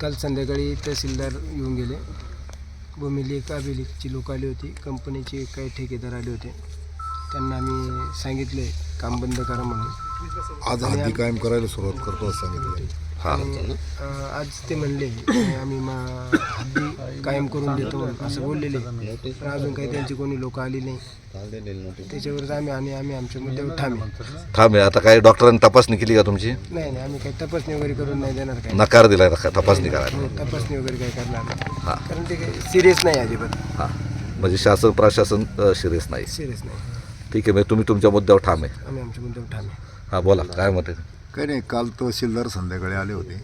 काल संध्याकाळी तहसीलदार येऊन गेले. भूमिलेख अभिलेखची लोक आली होती, कंपनीचे काही ठेकेदार आले होते. त्यांना आम्ही सांगितले काम बंद करा म्हणून. आज हद्दी कायम करायला सुरुवात करतो असं सांगितलं. आज ते म्हणले आम्ही हद्दी कायम करून देतो असं बोललेले, पण अजून काही त्यांची कोणी लोक आली नाही. त्याच्यावरच आम्ही आमच्या मुद्द्यावर ठाम आहे. आता काय डॉक्टरांनी तपासणी केली का तुमची? नाही, आम्ही काही तपासणी वगैरे करून नाही देणार. काही नकार दिलाय तपासणी करायला? तपासणी वगैरे काही करणार नाही, कारण ते काही सिरियस नाही अजिबात. म्हणजे शासन प्रशासन सिरियस नाही. ठीक आहे, म्हणजे तुम्ही तुमच्या मुद्द्यावर ठाम आहे. आम्ही आमच्या मुद्द्यावर ठाम आहे. बोला काय मत आहे? काही नाही, काल तहसीलदार संध्याकाळी आले होते.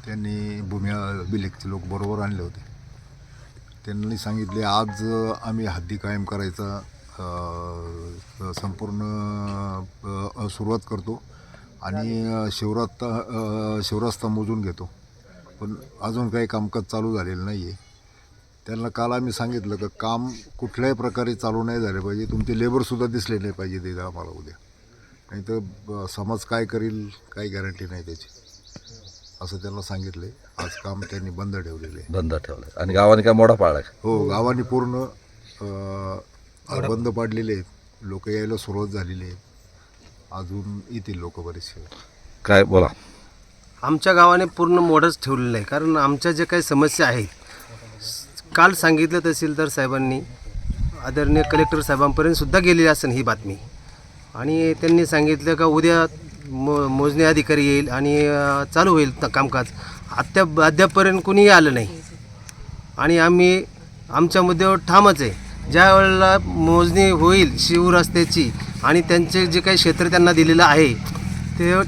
त्यांनी भूमी अभिलेखचे लोक बरोबर आणले होते. त्यांनी सांगितले आज आम्ही हद्दी कायम करायचा संपूर्ण सुरुवात करतो आणि शिवरास्ता मोजून घेतो. पण अजून काही कामकाज चालू झालेलं नाही आहे. त्यांना काल आम्ही सांगितलं की काम कुठल्याही प्रकारे चालू नाही झाले पाहिजे, तुमचे लेबरसुद्धा दिसले नाही पाहिजे ते आम्हाला उद्या, नाही तर समाज काय करील काही गॅरंटी नाही त्याची, असं त्यांना सांगितलं. आज काम त्यांनी बंद ठेवलं आणि गावाने काय मोडा पाळलाय? हो, गावाने पूर्ण बंद पाडलेले आहेत. लोक यायला सुरुवात झालेली आहे. अजून येतील लोक बरेचसे. काय बोला? आमच्या गावाने पूर्ण मोडच ठेवलेलं आहे, कारण आमच्या जे काही समस्या आहेत काल सांगितलं तहसीलदार साहेबांनी, आदरणीय कलेक्टर साहेबांपर्यंत सुद्धा गेलेली असेल ही बातमी, आणि त्यांनी सांगितलं का उद्या मोजणी अधिकारी येईल आणि चालू होईल कामकाज. अद्यापपर्यंत कुणीही आलं नाही आणि आम्ही आमच्या मुद्द्यावर ठामच आहे. ज्या वेळेला मोजणी होईल शिवरस्त्याची आणि त्यांचे जे काही क्षेत्र त्यांना दिलेलं आहे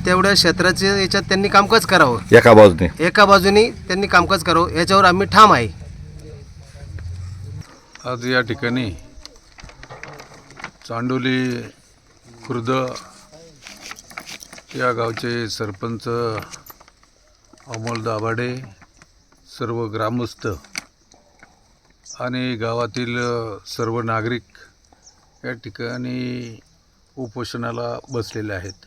तेवढ्या क्षेत्राचे याच्यात त्यांनी कामकाज करावं. एका बाजूने त्यांनी कामकाज करावं, याच्यावर आम्ही ठाम आहे. आज या ठिकाणी चांडोली खुर्द या गावचे सरपंच अमोल दाभाडे, सर्व ग्रामस्थ आणि गावातील सर्व नागरिक या ठिकाणी उपोषणाला बसलेले आहेत.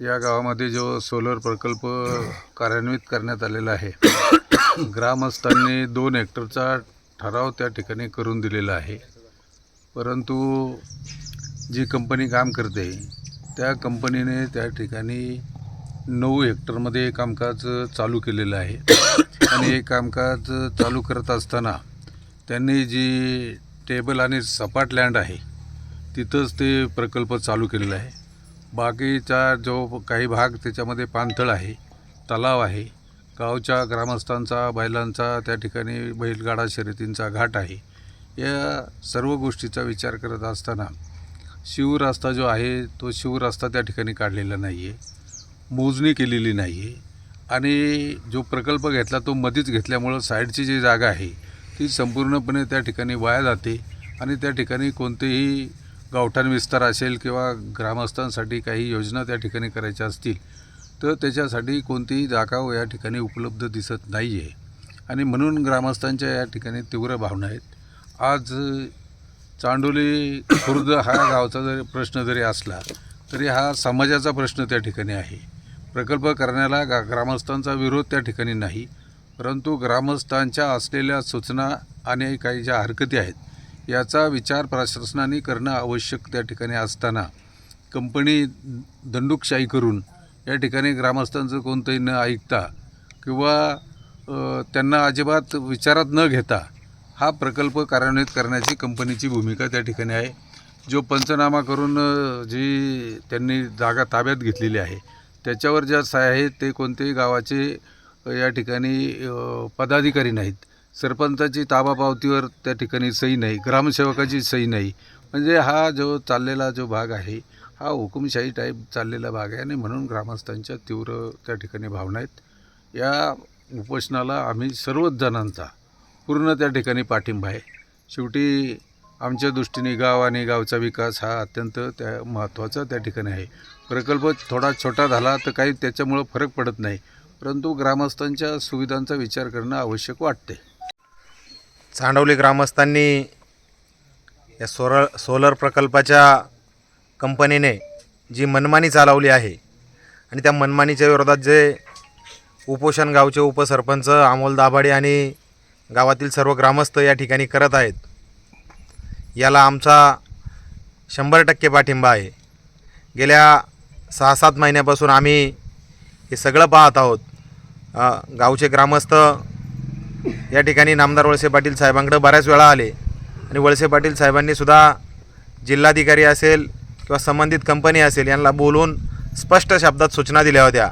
या गावामध्ये जो सोलर प्रकल्प कार्यान्वित करण्यात आलेला आहे, ग्रामस्थांनी 2 हेक्टरचा ठराव त्या ठिकाणी करून दिलेला आहे. परंतु जी कंपनी काम करते त्या कंपनीने त्या ठिकाणी 9 हेक्टरमध्ये कामकाज चालू केलेलं आहे आणि हे कामकाज चालू करत असताना त्यांनी जी टेबल आणि सपाट लँड आहे तिथंच ते प्रकल्प चालू केलेला आहे. बाकीचा जो काही भाग त्याच्यामध्ये पाणथळ आहे, तलाव आहे, गावच्या ग्रामस्थांचा बैलांचा त्या ठिकाणी बैलगाडा शर्यतींचा घाट आहे. या सर्व गोष्टीचा विचार करत असताना शिवरस्ता जो आहे तो शिवरस्ता त्या ठिकाणी काढलेला नाही आहे, मोजणी केलेली नाही आहे आणि जो प्रकल्प घेतला तो मध्येच घेतल्यामुळं साईडची जी जागा आहे ती संपूर्णपणे त्या ठिकाणी वाया जाते आणि त्या ठिकाणी कोणतेही गावठाण विस्तार असेल किंवा ग्रामस्थांसाठी काही योजना त्या ठिकाणी करायच्या असतील तर त्याच्यासाठी कोणतीही जागा या ठिकाणी उपलब्ध दिसत नाही आहे आणि म्हणून ग्रामस्थांच्या या ठिकाणी तीव्र भावना आहेत. आज चांडोली खुर्द हा गावचा जरी प्रश्न जरी असला तरी हा समाजाचा प्रश्न त्या ठिकाणी आहे. प्रकल्प करण्याला ग्रामस्थांचा विरोध त्या ठिकाणी नाही, परंतु ग्रामस्थांच्या असलेल्या सूचना आणि काही ज्या हरकती आहेत याचा विचार प्रशासनाने करणं आवश्यक त्या ठिकाणी असताना कंपनी दंडुकशाही करून या ठिकाणी ग्रामस्थांचं कोणतंही न ऐकता किंवा त्यांना अजिबात विचारात न घेता हा प्रकल्प कार्यान्वित करण्याची कंपनीची भूमिका त्या ठिकाणी आहे. जो पंचनामा करून जी त्यांनी जागा ताब्यात घेतलेली आहे त्याच्यावर ज्या सह्या आहेत ते कोणतेही गावाचे या ठिकाणी पदाधिकारी नाहीत. सरपंचाची ताबा पावतीवर त्या ठिकाणी सही नाही, ग्रामसेवकाची सही नाही. म्हणजे हा जो चाललेला जो भाग आहे हा हुकुमशाही टाईप चाललेला भाग आहे आणि म्हणून ग्रामस्थांच्या तीव्र त्या ठिकाणी भावना आहेत. या उपोषणाला आम्ही सर्वच जणांचा पूर्ण त्या ठिकाणी पाठिंबा आहे. शेवटी आमच्या दृष्टीने गाव आणि गावचा विकास हा अत्यंत महत्त्वाचा त्या ठिकाणी आहे. प्रकल्प थोडा छोटा झाला तर काही त्याच्यामुळं फरक पडत नाही, परंतु ग्रामस्थांच्या सुविधांचा विचार करणं आवश्यक वाटते. चांडवली ग्रामस्थांनी या सोलर प्रकल्पाच्या कंपनीने जी मनमानी चालवली आहे आणि त्या मनमानीच्या विरोधात जे उपोषण गावचे उपसरपंच अमोल दाभाडे आणि गावातील सर्व ग्रामस्थ या ठिकाणी करत आहेत, याला आमचा 100% पाठिंबा आहे. गेल्या 6-7 महिन्यापासून आम्ही हे सगळं पाहत आहोत. गावचे ग्रामस्थ या ठिकाणी नामदार वळसे पाटील साहेबांकडे बऱ्याच वेळा आले आणि वळसे पाटील साहेबांनीसुद्धा जिल्हाधिकारी असेल किंवा संबंधित कंपनी असेल यांना बोलून स्पष्ट शब्दात सूचना दिल्या होत्या.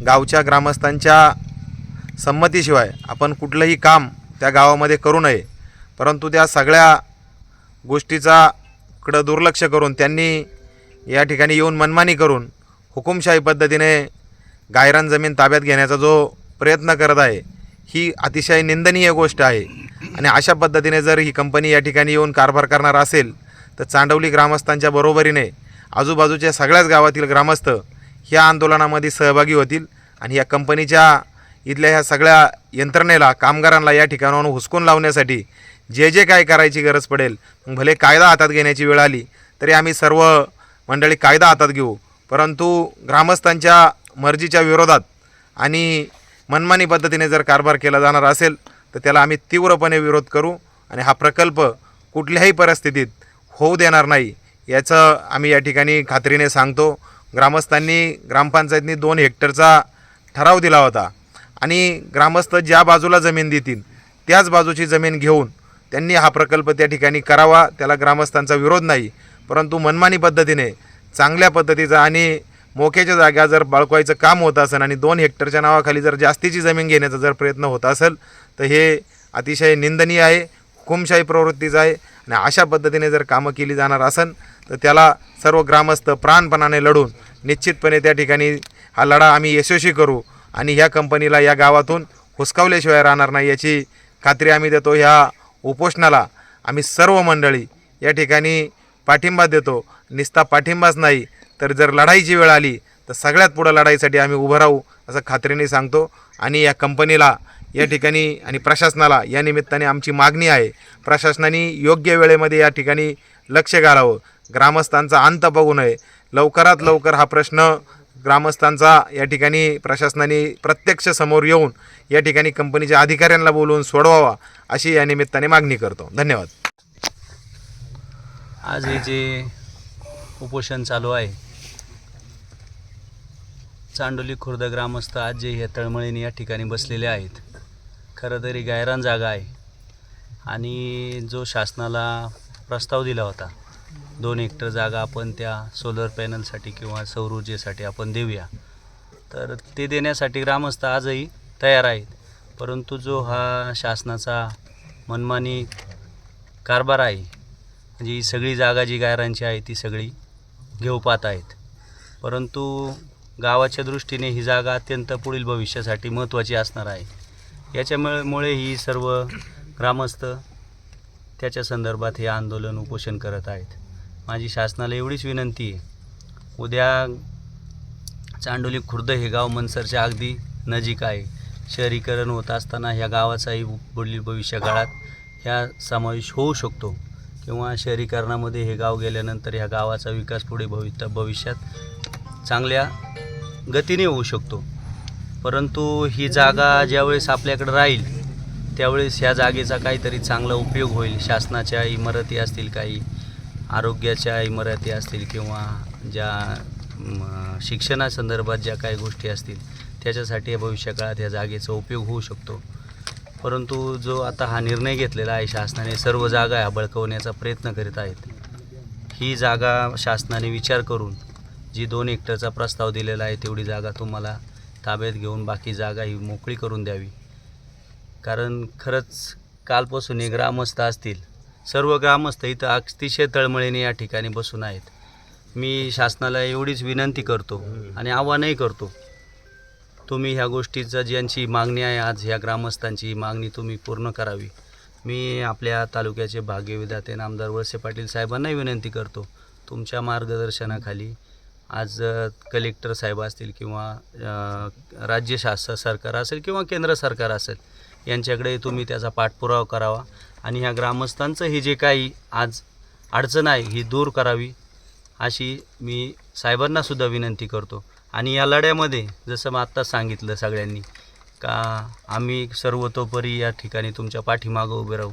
गावच्या ग्रामस्थांच्या संमतीशिवाय आपण कुठलंही काम त्या गावामध्ये करू नये. परंतु त्या सगळ्या गोष्टीकडं दुर्लक्ष करून त्यांनी या ठिकाणी येऊन मनमानी करून हुकुमशाही पद्धतीने गायरान जमीन ताब्यात घेण्याचा जो प्रयत्न करत आहे, ही अतिशय निंदनीय गोष्ट आहे. आणि अशा पद्धतीने जर ही कंपनी या ठिकाणी येऊन कारभार करणार असेल तर चांडवली ग्रामस्थांच्या बरोबरीने आजूबाजूच्या सगळ्याच गावातील ग्रामस्थ ह्या आंदोलनामध्ये सहभागी होतील आणि या कंपनीच्या इथल्या ह्या सगळ्या यंत्रणेला, कामगारांना या ठिकाणावरून हुसकून लावण्यासाठी जे जे काय करायची गरज पडेल, भले कायदा हातात घेण्याची वेळ आली तरी आम्ही सर्व मंडळी कायदा हातात घेऊ. परंतु ग्रामस्थांच्या मर्जीच्या विरोधात आणि मनमानी पद्धतीने जर कारभार केला जाणार असेल तर त्याला आम्ही तीव्रपणे विरोध करू आणि हा प्रकल्प कुठल्याही परिस्थितीत होऊ देणार नाही, याचं आम्ही या ठिकाणी खात्रीने सांगतो. ग्रामपंचायतनी 2 हेक्टरचा ठराव दिला होता आणि ग्रामस्थ ज्या बाजूला जमीन देतील त्याच बाजूची जमीन घेऊन त्यांनी हा प्रकल्प त्या ठिकाणी करावा, त्याला ग्रामस्थांचा विरोध नाही. परंतु मनमानी पद्धतीने चांगल्या पद्धतीचा आणि मोक्याच्या जागा जर बाळगवायचं काम होत असेल आणि 2 हेक्टरच्या नावाखाली जर जास्तीची जमीन घेण्याचा जर प्रयत्न होत असेल तर हे अतिशय निंदनीय आहे, हुकुमशाही प्रवृत्तीचं आहे. आणि अशा पद्धतीने जर कामं केली जाणार असेल तर त्याला सर्व ग्रामस्थ प्राणपणाने लढून निश्चितपणे त्या ठिकाणी हा लढा आम्ही यशस्वी करू आणि ह्या कंपनीला या गावातून हुसकावल्याशिवाय राहणार नाही याची खात्री आम्ही देतो. ह्या उपोषणाला आम्ही सर्व मंडळी या ठिकाणी पाठिंबा देतो. नुसता पाठिंबाच नाही तर जर लढाईची वेळ आली तर सगळ्यात पुढं लढाईसाठी आम्ही उभं राहू असं खात्रीने सांगतो. आणि या कंपनीला या ठिकाणी आणि प्रशासनाला या निमित्ताने आमची मागणी आहे, प्रशासनाने योग्य वेळेमध्ये या ठिकाणी लक्ष घालावं, ग्रामस्थांचा अंत बघू नये. लवकरात लवकर हा प्रश्न ग्रामस्थांचा या ठिकाणी प्रशासनाने प्रत्यक्ष समोर येऊन या ठिकाणी कंपनीच्या अधिकाऱ्यांना बोलवून सोडवावा अशी या निमित्ताने मागणी करतो. धन्यवाद. आज हे जे उपोषण चालू आहे, चांडोली खुर्द ग्रामस्थ आज जे हे तळमळीने या ठिकाणी बसलेले आहेत. खरं तरी गायरान जागा आहे आणि जो शासनाला प्रस्ताव दिला होता 2 हेक्टर जागा आपण त्या सोलर पॅनलसाठी किंवा सौर ऊर्जेसाठी आपण देऊया, तर ते देण्यासाठी ग्रामस्थ आजही तयार आहेत. परंतु जो हा शासनाचा मनमानी कारभार आहे, म्हणजे ही सगळी जागा जी गायरांची आहे ती सगळी घेऊ पाहत आहेत. परंतु गावाच्या दृष्टीने ही जागा अत्यंत पुढील भविष्यासाठी महत्त्वाची असणार आहे. याच्यामुळे ही सर्व ग्रामस्थ त्याच्या संदर्भात हे आंदोलन उपोषण करत आहेत. माझी शासनाला एवढीच विनंती आहे, उद्या चांडोली खुर्द हे गाव मनसरच्या अगदी नजीक आहे. शहरीकरण होत असताना ह्या गावाचाही पुढील भविष्य काळात ह्या समावेश होऊ शकतो किंवा शहरीकरणामध्ये हे गाव गेल्यानंतर ह्या गावाचा विकास पुढे भविष्यात चांगल्या गतीने होऊ शकतो. परंतु ही जागा ज्यावेळेस आपल्याकडे राहील त्यावेळेस ह्या जागेचा काहीतरी चांगला उपयोग होईल. शासनाच्या इमारती असतील, काही आरोग्याच्या इमारती असतील किंवा ज्या शिक्षणासंदर्भात ज्या काही गोष्टी असतील त्याच्यासाठी या भविष्यकाळात ह्या जागेचा उपयोग होऊ शकतो. परंतु जो आता हा निर्णय घेतलेला आहे शासनाने, सर्व जागा ह्या बळकवण्याचा प्रयत्न करीत आहेत. ही जागा शासनाने विचार करून जी 2 हेक्टरचा प्रस्ताव दिलेला आहे तेवढी जागा तुम्हाला ताब्यात घेऊन बाकी जागा ही मोकळी करून द्यावी. कारण खरंच कालपासून हे ग्रामस्थ असतील, सर्व ग्रामस्थ इथं अतिशय तळमळीने या ठिकाणी बसून आहेत. मी शासनाला एवढीच विनंती करतो आणि आव्हानही करतो, तुम्ही ह्या गोष्टीचा ज्यांची मागणी आहे आज ह्या ग्रामस्थांची मागणी तुम्ही पूर्ण करावी. मी आपल्या तालुक्याचे भाग्यविधाते नामदार वळसे पाटील साहेबांनाही विनंती करतो, तुमच्या मार्गदर्शनाखाली आज कलेक्टर साहेब असतील किंवा राज्य सरकार असेल किंवा केंद्र सरकार असेल यांच्याकडे तुम्ही त्याचा पाठपुरावा करावा आणि ह्या ग्रामस्थांचं ही जे काही आज अडचण आहे ही दूर करावी अशी मी साहेबांनासुद्धा विनंती करतो. आणि या लढ्यामध्ये जसं मग आत्ताच सांगितलं सगळ्यांनी का आम्ही सर्वतोपरी या ठिकाणी तुमच्या पाठीमागं उभे राहू.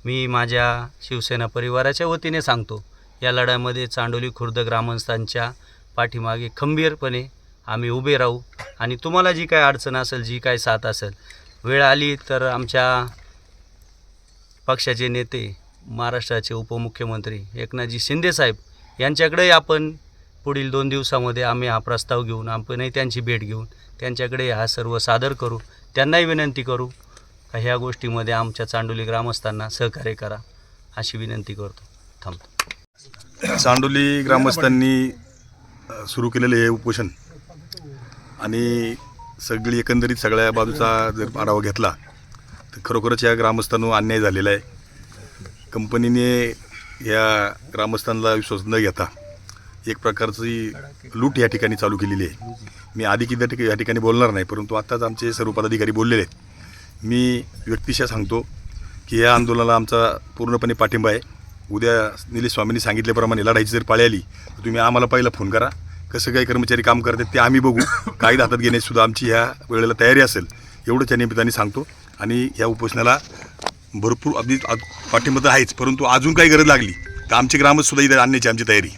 मी माझ्या शिवसेना परिवाराच्या वतीने सांगतो, या लढ्यामध्ये चांडोली खुर्द ग्रामस्थांच्या पाठीमागे खंबीरपणे आम्ही उभे राहू आणि तुम्हाला जी काय अडचण असेल, जी काय साथ असेल, वेळ आली तर आमच्या पक्षाचे नेते, महाराष्ट्राचे उपमुख्यमंत्री एकनाथजी शिंदेसाहेब यांच्याकडेही आपण पुढील 2 दिवसामध्ये आम्ही हा प्रस्ताव घेऊन आपणही त्यांची भेट घेऊन त्यांच्याकडे हा सर्व सादर करू. त्यांनाही विनंती करू का ह्या गोष्टीमध्ये आमच्या चांडोली ग्रामस्थांना सहकार्य करा अशी विनंती करतो. थांबतो. चांडोली ग्रामस्थांनी सुरू केलेले हे उपोषण आणि सगळी एकंदरीत सगळ्या बाजूचा जर आढावा घेतला तर खरोखरच या ग्रामस्थांवर अन्याय झालेला आहे. कंपनीने या ग्रामस्थांना विश्वास न घेता एक प्रकारची लूट या ठिकाणी चालू केलेली आहे. मी आधी किती या ठिकाणी बोलणार नाही, परंतु आत्ताच आमचे सर्व पदाधिकारी बोललेले आहेत. मी व्यक्तिशः सांगतो की या आंदोलनाला आमचा पूर्णपणे पाठिंबा आहे. उद्या निलेश स्वामींनी सांगितल्याप्रमाणे लढाईची जर पाळी आली तर तुम्ही आम्हाला पहिला फोन करा. कसं काही कर्मचारी काम करतात ते आम्ही बघू. कायदा हातात घेण्यासुद्धा आमची ह्या वेळेला तयारी असेल एवढंच या निमित्ताने सांगतो. आणि ह्या उपोषणाला भरपूर अगदी पाठिंबा तर आहेच, परंतु अजून काही गरज लागली तर आमचे ग्रामस्थसुद्धा इथे आणण्याची आमची तयारी.